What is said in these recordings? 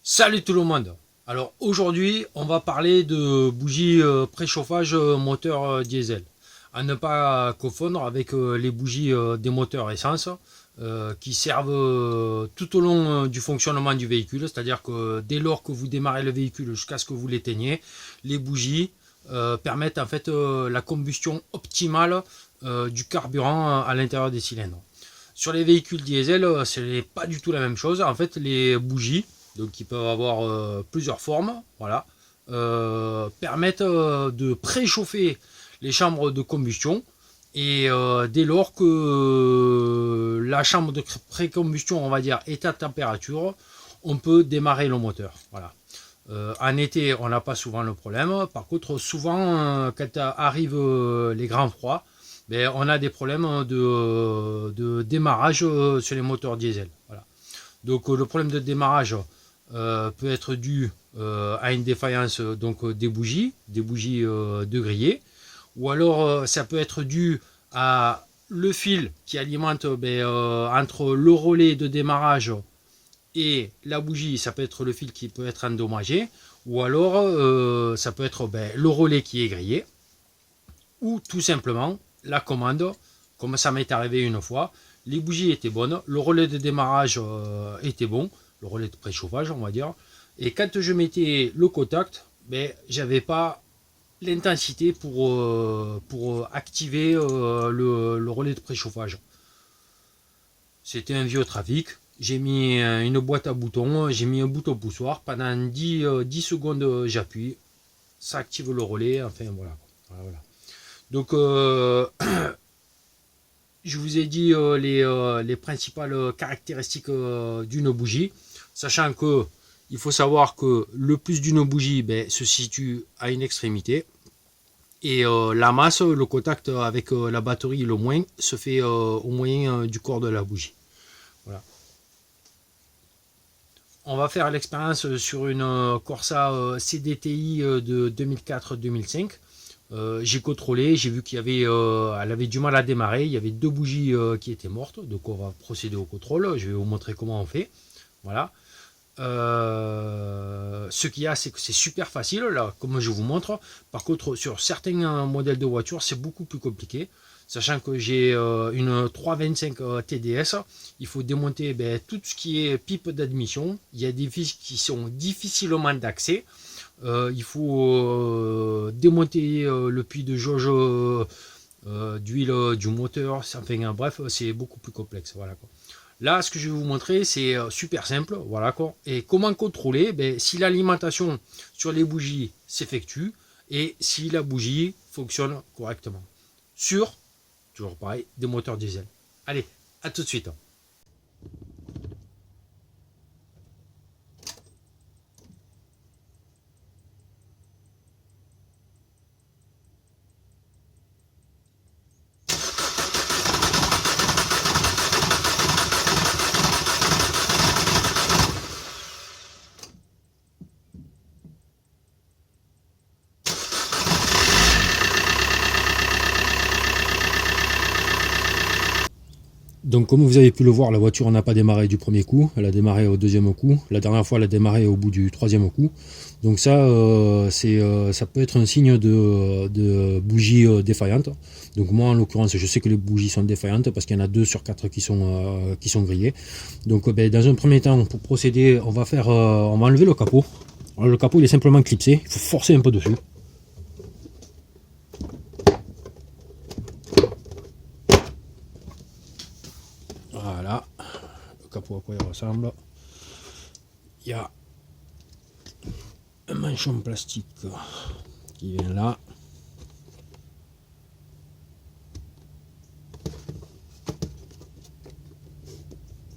Salut tout le monde. Alors aujourd'hui on va parler de bougies préchauffage moteur diesel. À ne pas confondre avec les bougies des moteurs essence qui servent tout au long du fonctionnement du véhicule. C'est-à-dire que dès lors que vous démarrez le véhicule jusqu'à ce que vous l'éteigniez, les bougies permettent en fait la combustion optimale du carburant à l'intérieur des cylindres. Sur les véhicules diesel, ce n'est pas du tout la même chose. En fait, les bougies, donc qui peuvent avoir plusieurs formes, voilà, permettent de préchauffer les chambres de combustion. Et dès lors que la chambre de précombustion, on va dire, est à température, on peut démarrer le moteur. Voilà. En été, on n'a pas souvent le problème. Par contre, souvent, quand arrivent les grands froids, ben, on a des problèmes de démarrage sur les moteurs diesel. Voilà. Donc le problème de démarrage peut être dû à une défaillance donc, des bougies de grillé, ou alors ça peut être dû à le fil qui alimente entre le relais de démarrage et la bougie, ça peut être le fil qui peut être endommagé, ou alors ça peut être le relais qui est grillé, ou tout simplement la commande, comme ça m'est arrivé une fois, les bougies étaient bonnes, le relais de démarrage était bon, le relais de préchauffage on va dire, et quand je mettais le contact, j'avais pas l'intensité pour activer le relais de préchauffage. C'était un vieux trafic, j'ai mis une boîte à boutons, j'ai mis un bouton poussoir, pendant 10 secondes j'appuie, ça active le relais, enfin voilà. Voilà. Donc je vous ai dit les principales caractéristiques d'une bougie, sachant que il faut savoir que le plus d'une bougie se situe à une extrémité et la masse, le contact avec la batterie le moins se fait au moyen du corps de la bougie. Voilà. On va faire l'expérience sur une Corsa CDTI de 2004-2005. J'ai contrôlé, j'ai vu qu'il y avait, elle avait du mal à démarrer, il y avait deux bougies qui étaient mortes, donc on va procéder au contrôle, je vais vous montrer comment on fait. Voilà. Ce qu'il y a, c'est que c'est super facile, là, comme je vous montre. Par contre, sur certains modèles de voitures, c'est beaucoup plus compliqué. Sachant que j'ai une 325 TDS, il faut démonter tout ce qui est pipe d'admission. Il y a des vis qui sont difficilement d'accès. Il faut démonter le puits de jauge d'huile du moteur. Enfin, bref, c'est beaucoup plus complexe. Voilà, quoi. Là, ce que je vais vous montrer, c'est super simple. Voilà, quoi. Et comment contrôler si l'alimentation sur les bougies s'effectue et si la bougie fonctionne correctement. Sur, toujours pareil, des moteurs diesel. Allez, à tout de suite. Donc comme vous avez pu le voir, la voiture n'a pas démarré du premier coup, elle a démarré au deuxième coup. La dernière fois, elle a démarré au bout du troisième coup. Donc ça, ça peut être un signe de bougie défaillante. Donc moi, en l'occurrence, je sais que les bougies sont défaillantes parce qu'il y en a 2 sur 4 qui sont grillées. Donc dans un premier temps, pour procéder, on va enlever le capot. Alors, le capot, il est simplement clipsé, il faut forcer un peu dessus. Voilà, le capot à quoi il ressemble. Il y a un manchon plastique qui vient là.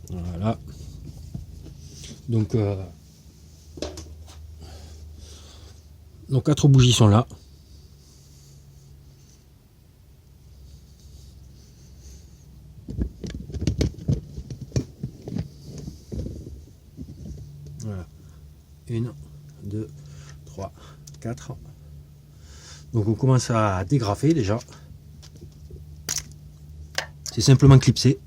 Voilà. Donc nos 4 bougies sont là. Voilà. 1, 2, 3, 4. Donc on commence à dégrafer déjà. C'est simplement clipsé.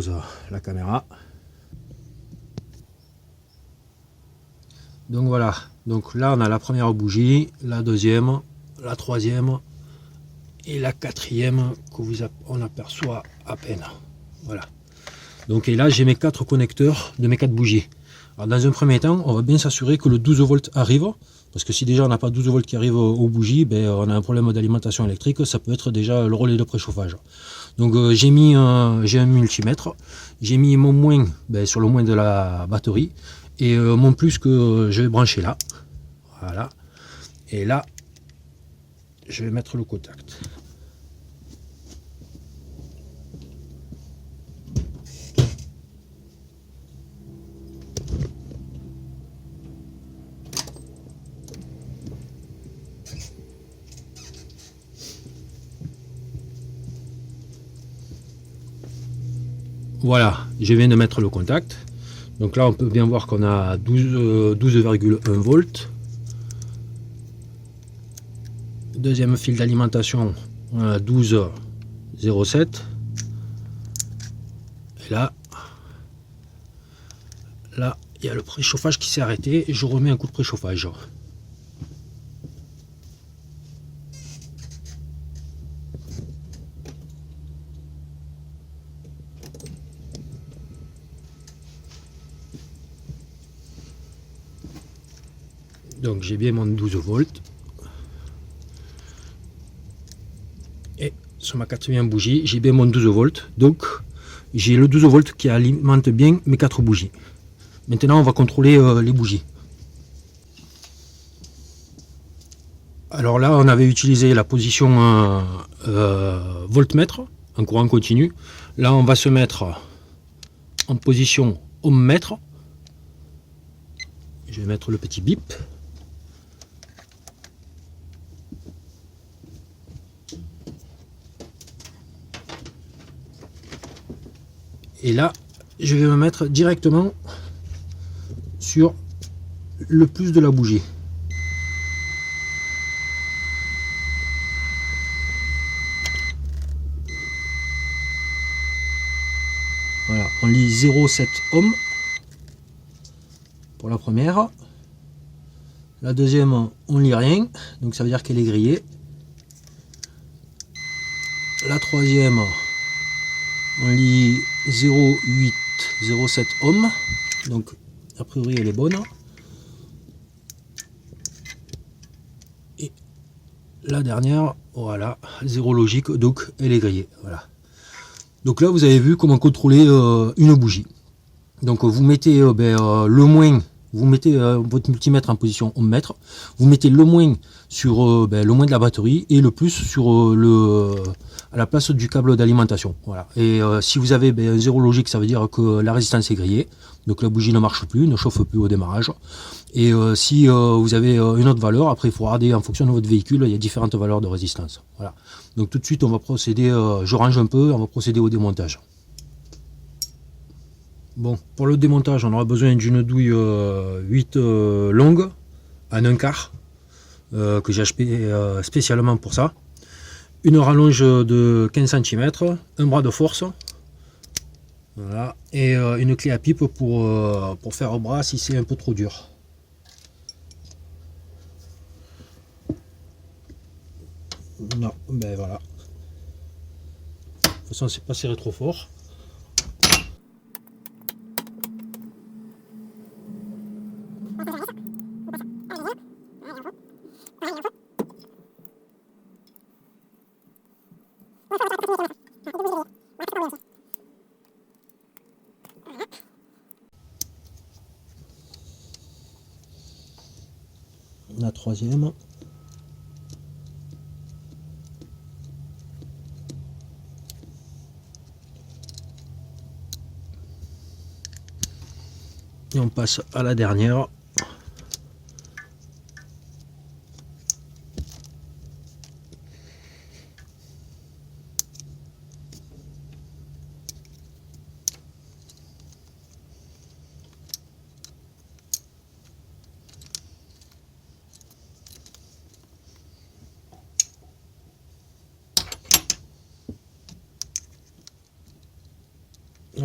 pose la caméra. Donc voilà, donc là on a la première bougie, la deuxième, la troisième et la quatrième on aperçoit à peine. Voilà. Donc et là j'ai mes 4 connecteurs de mes 4 bougies. Alors dans un premier temps, on va bien s'assurer que le 12 volts arrive, parce que si déjà on n'a pas 12 volts qui arrive aux bougies, ben, on a un problème d'alimentation électrique, ça peut être déjà le relais de préchauffage. Donc j'ai un multimètre, j'ai mis mon moins sur le moins de la batterie, et mon plus que je vais brancher là. Voilà. Et là, je vais mettre le contact. Voilà, je viens de mettre le contact. Donc là, on peut bien voir qu'on a 12,1 volts. Deuxième fil d'alimentation, on a 12,07. Et là, il y a le préchauffage qui s'est arrêté et je remets un coup de préchauffage. Donc j'ai bien mon 12 volts. Et sur ma quatrième bougie, j'ai bien mon 12 volts. Donc j'ai le 12 volts qui alimente bien mes 4 bougies. Maintenant on va contrôler les bougies. Alors là on avait utilisé la position voltmètre en courant continu. Là on va se mettre en position ohmmètre. Je vais mettre le petit bip. Et là, je vais me mettre directement sur le plus de la bougie. Voilà, on lit 0,7 ohms pour la première. La deuxième, on lit rien, donc ça veut dire qu'elle est grillée. La troisième, on lit 0,8, 0,7 ohms, donc a priori elle est bonne. Et la dernière, voilà, 0 logique, donc elle est grillée. Voilà. Donc là vous avez vu comment contrôler une bougie. Donc vous mettez le moins, vous mettez votre multimètre en position ohmmètre, vous mettez le moins sur le moins de la batterie et le plus sur à la place du câble d'alimentation. Voilà. Et si vous avez un 0 logique, ça veut dire que la résistance est grillée, donc la bougie ne marche plus, ne chauffe plus au démarrage. Et si vous avez une autre valeur, après il faut regarder en fonction de votre véhicule, il y a différentes valeurs de résistance. Voilà. Donc tout de suite on va procéder, je range un peu, on va procéder au démontage. Bon, pour le démontage, on aura besoin d'une douille 8 longue, en 1/4, que j'ai acheté spécialement pour ça. Une rallonge de 15 cm, un bras de force, voilà, et une clé à pipe pour faire au bras si c'est un peu trop dur. Non, ben voilà. De toute façon, c'est pas serré trop fort. La troisième. Et on passe à la dernière.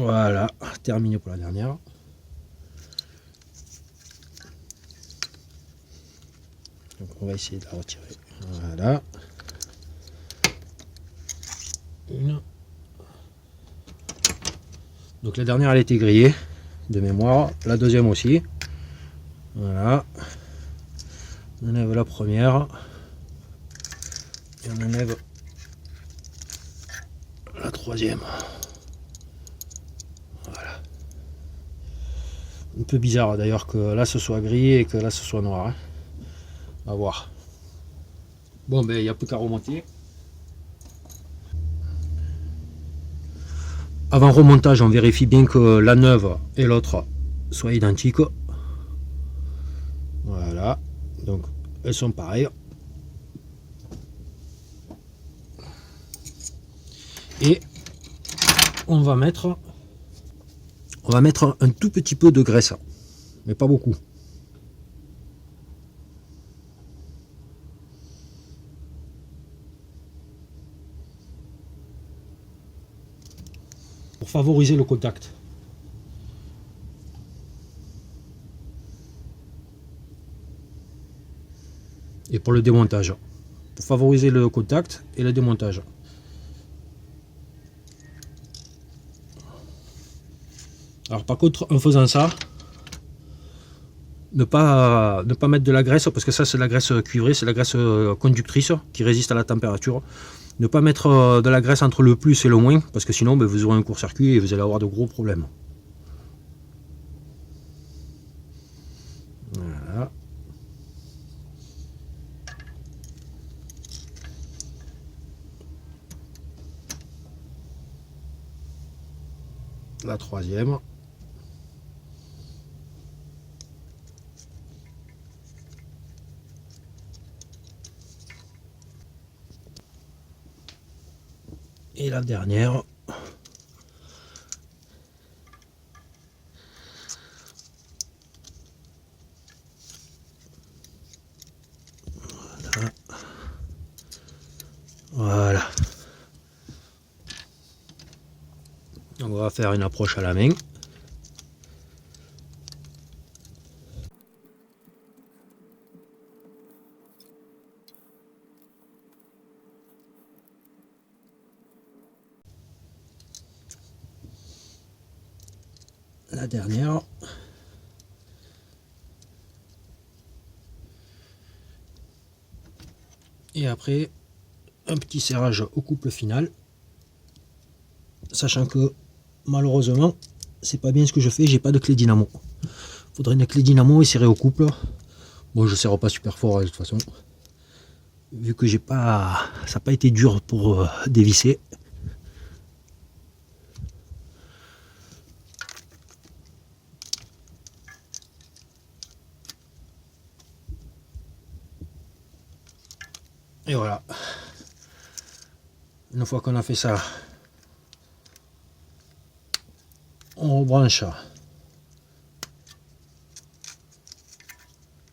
Voilà, terminé pour la dernière. Donc on va essayer de la retirer. Voilà. Une. Donc la dernière elle a été grillée de mémoire, la deuxième aussi. Voilà. On enlève la première. Et on enlève la troisième. Voilà. Un peu bizarre d'ailleurs que là ce soit grillé et que là ce soit noir. Hein. On va voir. Bon ben il n'y a plus qu'à remonter. Avant remontage, on vérifie bien que la neuve et l'autre soient identiques. Voilà. Donc elles sont pareilles. Et on va mettre un tout petit peu de graisse, mais pas beaucoup. Pour favoriser le contact. Et pour le démontage. Pour favoriser le contact et le démontage. Alors par contre, en faisant ça, ne pas mettre de la graisse, parce que ça c'est la graisse cuivrée, c'est la graisse conductrice qui résiste à la température. Ne pas mettre de la graisse entre le plus et le moins, parce que sinon vous aurez un court-circuit et vous allez avoir de gros problèmes. Voilà. La troisième. Et la dernière. Voilà. Voilà. Donc on va faire une approche à la main. La dernière. Et après, un petit serrage au couple final. Sachant que malheureusement, c'est pas bien ce que je fais, j'ai pas de clé dynamo. Faudrait une clé dynamo et serrer au couple. Bon, je serre pas super fort de toute façon. Vu que j'ai pas, ça n'a pas été dur pour dévisser. Et voilà. Une fois qu'on a fait ça, on rebranche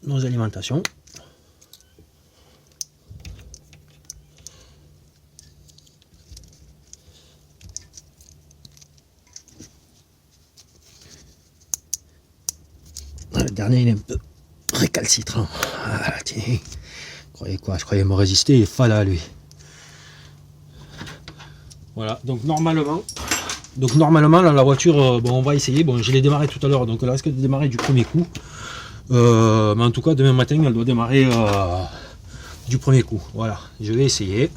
nos alimentations. Le dernier il est un peu récalcitrant. Ah, tiens. Croyez quoi? Je croyais me résister, il est fada lui. Voilà, donc normalement là, la voiture, bon, on va essayer. Bon, je l'ai démarré tout à l'heure, donc elle risque de démarrer du premier coup. Mais en tout cas, demain matin, elle doit démarrer du premier coup. Voilà, je vais essayer.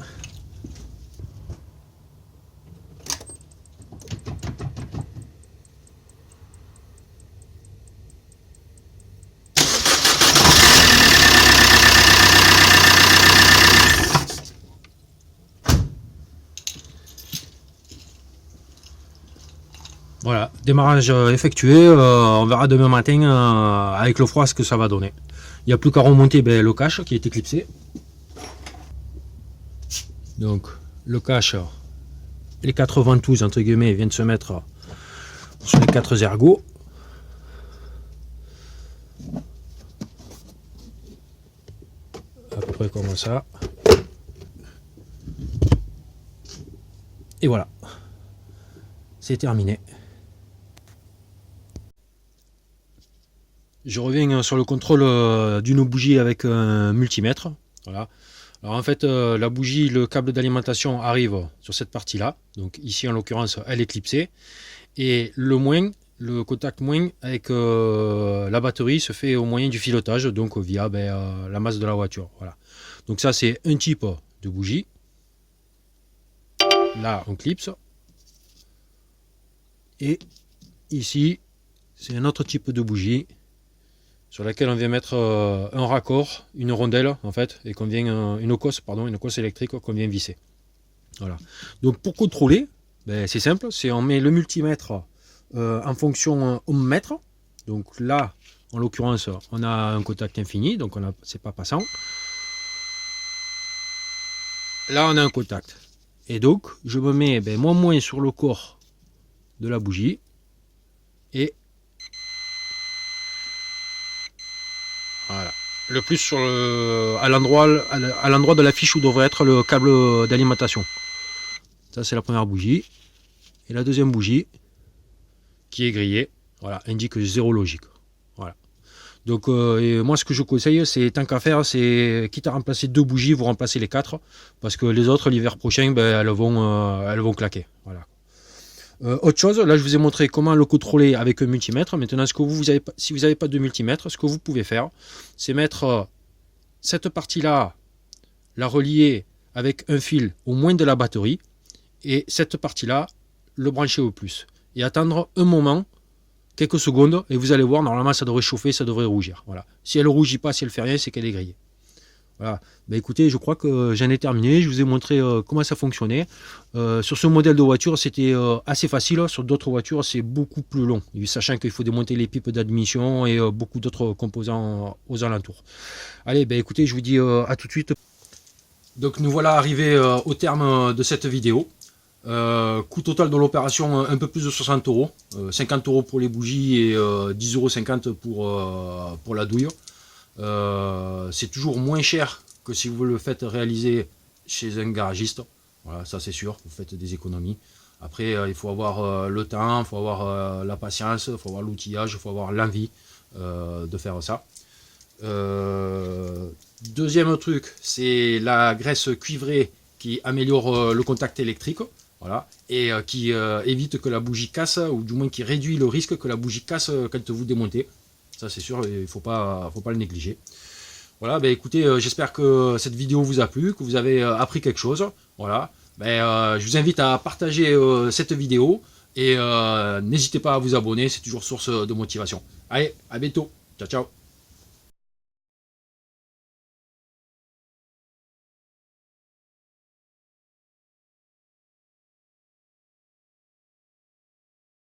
Voilà, démarrage effectué, on verra demain matin avec le froid ce que ça va donner. Il n'y a plus qu'à remonter le cache qui est éclipsé. Donc le cache, les 4 ventouses entre guillemets viennent se mettre sur les 4 ergots. À peu près comme ça. Et voilà, c'est terminé. je reviens sur le contrôle d'une bougie avec un multimètre. Voilà. Alors en fait, la bougie, le câble d'alimentation arrive sur cette partie-là. Donc ici, en l'occurrence, elle est clipsée. Et le contact moins avec la batterie se fait au moyen du filetage, donc via la masse de la voiture. Voilà. Donc ça, c'est un type de bougie. Là, on clipse. Et ici, c'est un autre type de bougie sur laquelle on vient mettre un raccord, une rondelle en fait, et qu'on vient une cosse électrique qu'on vient visser. Voilà. Donc pour contrôler, c'est simple, on met le multimètre en fonction ohmmètre. Donc là, en l'occurrence, on a un contact infini, donc c'est pas passant. Là, on a un contact. Et donc, je me mets moins sur le corps de la bougie et voilà. Le plus sur à l'endroit de la fiche où devrait être le câble d'alimentation. Ça, c'est la première bougie. Et la deuxième bougie, qui est grillée, voilà, indique 0 logique. Voilà. Donc, moi, ce que je conseille, c'est tant qu'à faire, c'est quitte à remplacer 2 bougies, vous remplacez les 4, parce que les autres, l'hiver prochain, elles vont claquer. Voilà. Autre chose, là je vous ai montré comment le contrôler avec un multimètre. Maintenant, si vous n'avez pas de multimètre, ce que vous pouvez faire, c'est mettre cette partie-là, la relier avec un fil au moins de la batterie, et cette partie-là, le brancher au plus. Et attendre un moment, quelques secondes, et vous allez voir, normalement ça devrait chauffer, ça devrait rougir. Voilà. Si elle ne rougit pas, si elle ne fait rien, c'est qu'elle est grillée. Voilà. Écoutez, je crois que j'en ai terminé. Je vous ai montré comment ça fonctionnait. Sur ce modèle de voiture, c'était assez facile. Sur d'autres voitures, c'est beaucoup plus long, sachant qu'il faut démonter les pipes d'admission et beaucoup d'autres composants aux alentours. Allez, écoutez, je vous dis à tout de suite. Donc nous voilà arrivés au terme de cette vidéo. Coût total de l'opération, un peu plus de 60 €. 50 € pour les bougies et 10,50 € pour la douille. C'est toujours moins cher que si vous le faites réaliser chez un garagiste. Voilà, ça c'est sûr, vous faites des économies. Après, il faut avoir le temps, il faut avoir la patience, il faut avoir l'outillage, il faut avoir l'envie de faire ça. Deuxième truc, c'est la graisse cuivrée qui améliore le contact électrique. Voilà, et qui évite que la bougie casse, ou du moins qui réduit le risque que la bougie casse quand vous démontez. Ça c'est sûr, il ne faut pas le négliger. Voilà, écoutez, j'espère que cette vidéo vous a plu, que vous avez appris quelque chose. Voilà, je vous invite à partager cette vidéo et n'hésitez pas à vous abonner, c'est toujours source de motivation. Allez, à bientôt, ciao ciao.